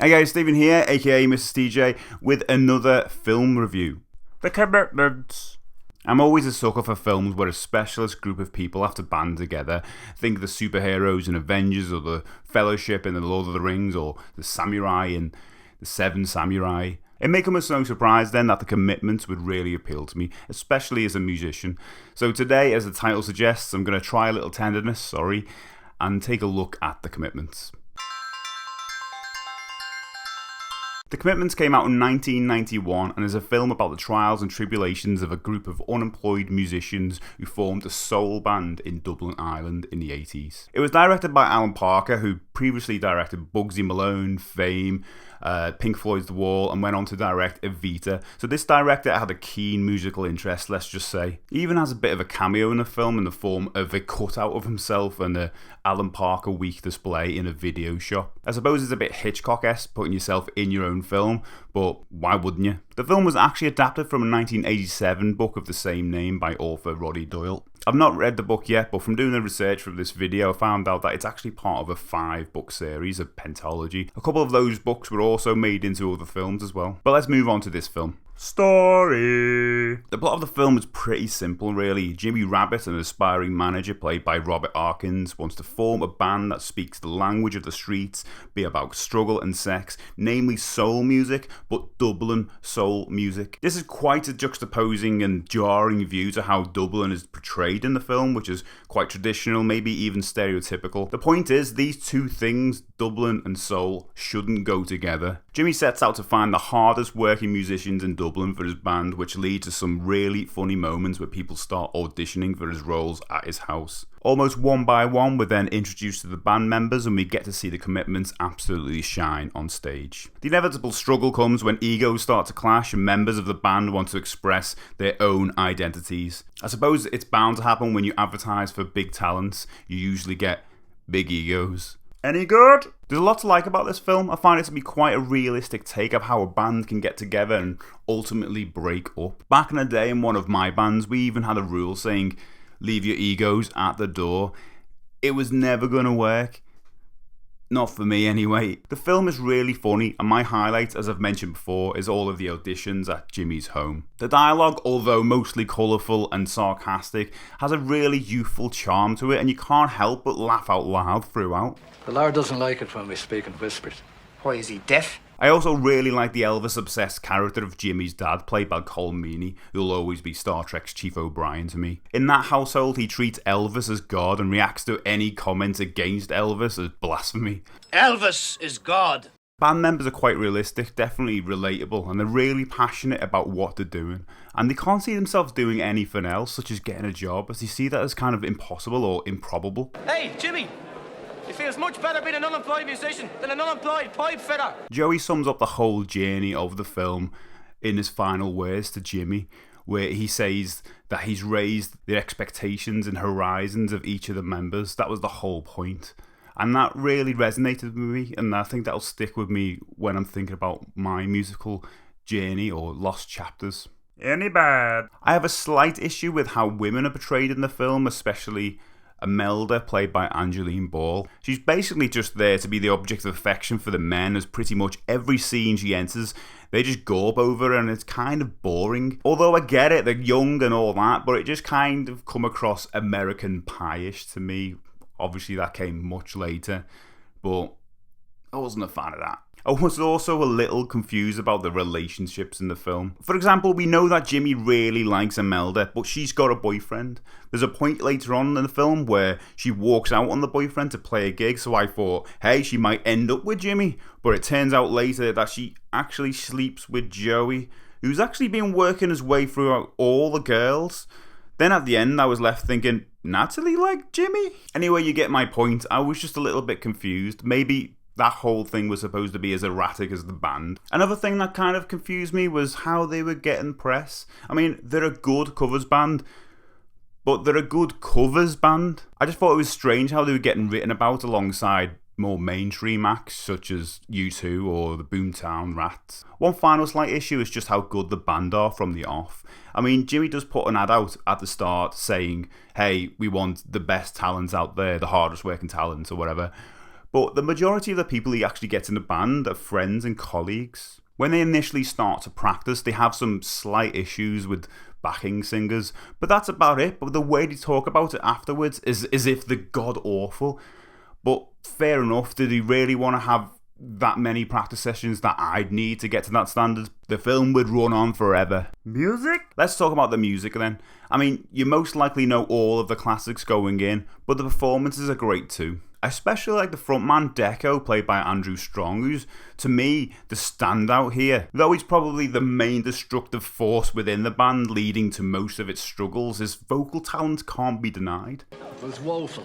Hey guys, Stephen here, aka MrSteJ, with another film review. The Commitment. I'm always a sucker for films where a specialist group of people have to band together. Think the superheroes in Avengers, or the Fellowship in The Lord of the Rings, or the Samurai in The Seven Samurai. It may come as no surprise then that The Commitment would really appeal to me, especially as a musician. So today, as the title suggests, I'm going to try a little tenderness, and take a look at The Commitment. The Commitment came out in 1991 and is a film about the trials and tribulations of a group of unemployed musicians who formed a soul band in Dublin, Ireland in the 80s. It was directed by Alan Parker, who previously directed Bugsy Malone, Fame, Pink Floyd's The Wall, and went on to direct Evita. So this director had a keen musical interest, let's just say. He even has a bit of a cameo in the film in the form of a cutout of himself and a Alan Parker Week display in a video shop. I suppose it's a bit Hitchcock-esque, putting yourself in your own film, but why wouldn't you? The film was actually adapted from a 1987 book of the same name by author Roddy Doyle. I've not read the book yet, but from doing the research for this video, I found out that it's actually part of a 5-book series of pentology. A couple of those books were also made into other films as well. But let's move on to this film. Story. The plot of the film is pretty simple, really. Jimmy Rabbit, an aspiring manager played by Robert Arkins, wants to form a band that speaks the language of the streets, be about struggle and sex, namely soul music, but Dublin soul music. This is quite a juxtaposing and jarring view to how Dublin is portrayed in the film, which is quite traditional, maybe even stereotypical. The point is, these two things, Dublin and soul, shouldn't go together. Jimmy sets out to find the hardest working musicians in Dublin for his band, which leads to some really funny moments where people start auditioning for his roles at his house. Almost one by one, we're then introduced to the band members and we get to see the Commitments absolutely shine on stage. The inevitable struggle comes when egos start to clash and members of the band want to express their own identities. I suppose it's bound to happen when you advertise for big talents. You usually get big egos. Any good? There's a lot to like about this film. I find it to be quite a realistic take of how a band can get together and ultimately break up. Back in the day in one of my bands, we even had a rule saying, leave your egos at the door. It was never going to work. Not for me anyway. The film is really funny, and my highlight, as I've mentioned before, is all of the auditions at Jimmy's home. The dialogue, although mostly colourful and sarcastic, has a really youthful charm to it, and you can't help but laugh out loud throughout. The Lord doesn't like it when we speak in whispers. Why, is he deaf? I also really like the Elvis-obsessed character of Jimmy's dad, played by Colm Meaney, who'll always be Star Trek's Chief O'Brien to me. In that household, he treats Elvis as God and reacts to any comments against Elvis as blasphemy. Elvis is God. Band members are quite realistic, definitely relatable, and they're really passionate about what they're doing. And they can't see themselves doing anything else, such as getting a job, as they see that as kind of impossible or improbable. Hey, Jimmy! It feels much better being an unemployed musician than an unemployed pipe fitter. Joey sums up the whole journey of the film in his final words to Jimmy, where he says that he's raised the expectations and horizons of each of the members. That was the whole point. And that really resonated with me, and I think that'll stick with me when I'm thinking about my musical journey or lost chapters. Any bad? I have a slight issue with how women are portrayed in the film, especially Imelda, played by Angeline Ball. She's basically just there to be the object of affection for the men, as pretty much every scene she enters, they just gorp over her and it's kind of boring. Although I get it, they're young and all that, but it just kind of come across American Pie-ish to me. Obviously that came much later, but I wasn't a fan of that. I was also a little confused about the relationships in the film. For example, we know that Jimmy really likes Imelda, but she's got a boyfriend. There's a point later on in the film where she walks out on the boyfriend to play a gig, so I thought, hey, she might end up with Jimmy. But it turns out later that she actually sleeps with Joey, who's actually been working his way throughout all the girls. Then at the end, I was left thinking, Natalie liked Jimmy? Anyway, you get my point. I was just a little bit confused. Maybe that whole thing was supposed to be as erratic as the band. Another thing that kind of confused me was how they were getting press. I mean, they're a good covers band, but they're a good covers band. I just thought it was strange how they were getting written about alongside more mainstream acts such as U2 or the Boomtown Rats. One final slight issue is just how good the band are from the off. I mean, Jimmy does put an ad out at the start saying, hey, we want the best talents out there, the hardest working talents or whatever. but the majority of the people he actually gets in the band are friends and colleagues. When they initially start to practice, they have some slight issues with backing singers, but that's about it. But the way they talk about it afterwards is as if they're god awful. But fair enough, did he really want to have that many practice sessions that I'd need to get to that standard? The film would run on forever. Music? Let's talk about the music then. I mean, you most likely know all of the classics going in, but the performances are great too. I especially like the frontman Deco, played by Andrew Strong, who's, to me, the standout here. Though he's probably the main destructive force within the band, leading to most of its struggles, his vocal talent can't be denied. It was woeful.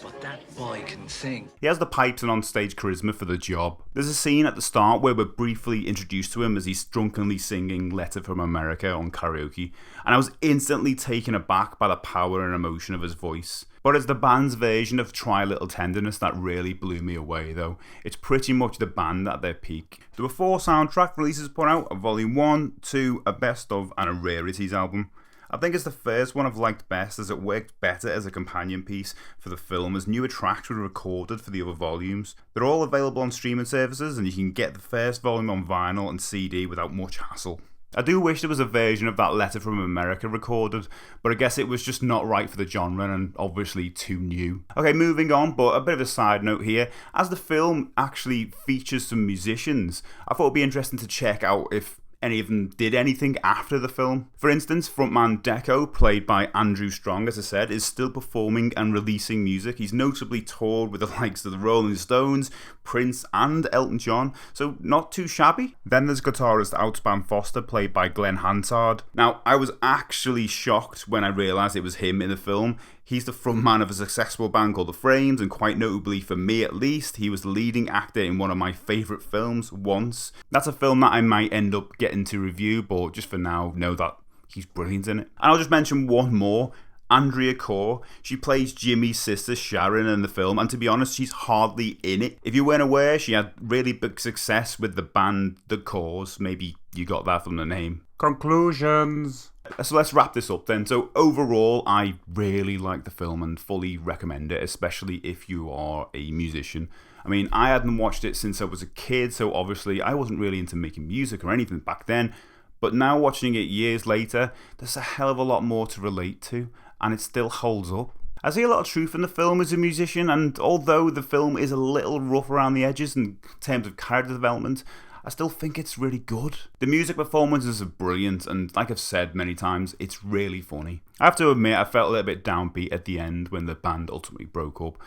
But that boy can sing. He has the pipes and on-stage charisma for the job. There's a scene at the start where we're briefly introduced to him as he's drunkenly singing Letter from America on karaoke, and I was instantly taken aback by the power and emotion of his voice. But it's the band's version of Try Little Tenderness that really blew me away though. It's pretty much the band at their peak. There were 4 soundtrack releases put out, a Volume 1, 2, a Best Of, and a Rarities album. I think it's the first one I've liked best, as it worked better as a companion piece for the film, as newer tracks were recorded for the other volumes. They're all available on streaming services, and you can get the first volume on vinyl and CD without much hassle. I do wish there was a version of that Letter from America recorded, but I guess it was just not right for the genre and obviously too new. Okay, moving on, but a bit of a side note here. As the film actually features some musicians, I thought it'd be interesting to check out if any of them did anything after the film. For instance, frontman Deco, played by Andrew Strong, as I said, is still performing and releasing music. He's notably toured with the likes of the Rolling Stones, Prince and Elton John, so not too shabby. Then there's guitarist Outspam Foster, played by Glenn Hansard. Now, I was actually shocked when I realised it was him in the film. He's the frontman of a successful band called The Frames, and quite notably for me at least, he was the leading actor in one of my favourite films, Once. That's a film that I might end up getting to review, but just for now, know that he's brilliant in it. And I'll just mention one more, Andrea Corr. She plays Jimmy's sister Sharon in the film, and to be honest, she's hardly in it. If you weren't aware, she had really big success with the band The Corrs. Maybe you got that from the name. Conclusions. So let's wrap this up then. So overall, I really like the film and fully recommend it, especially if you are a musician. I mean, I hadn't watched it since I was a kid, so obviously I wasn't really into making music or anything back then. But now watching it years later, there's a hell of a lot more to relate to, and it still holds up. I see a lot of truth in the film as a musician, and although the film is a little rough around the edges in terms of character development, I still think it's really good. The music performances are brilliant, and like I've said many times, it's really funny. I have to admit, I felt a little bit downbeat at the end when the band ultimately broke up.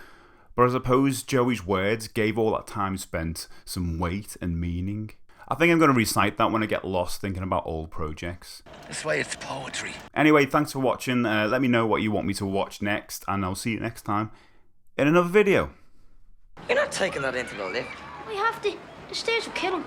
But I suppose Joey's words gave all that time spent some weight and meaning. I think I'm going to recite that when I get lost thinking about old projects. That's why it's poetry. Anyway, thanks for watching. Let me know what you want me to watch next, and I'll see you next time in another video. You're not taking that into the lift. We have to. The stairs will kill him.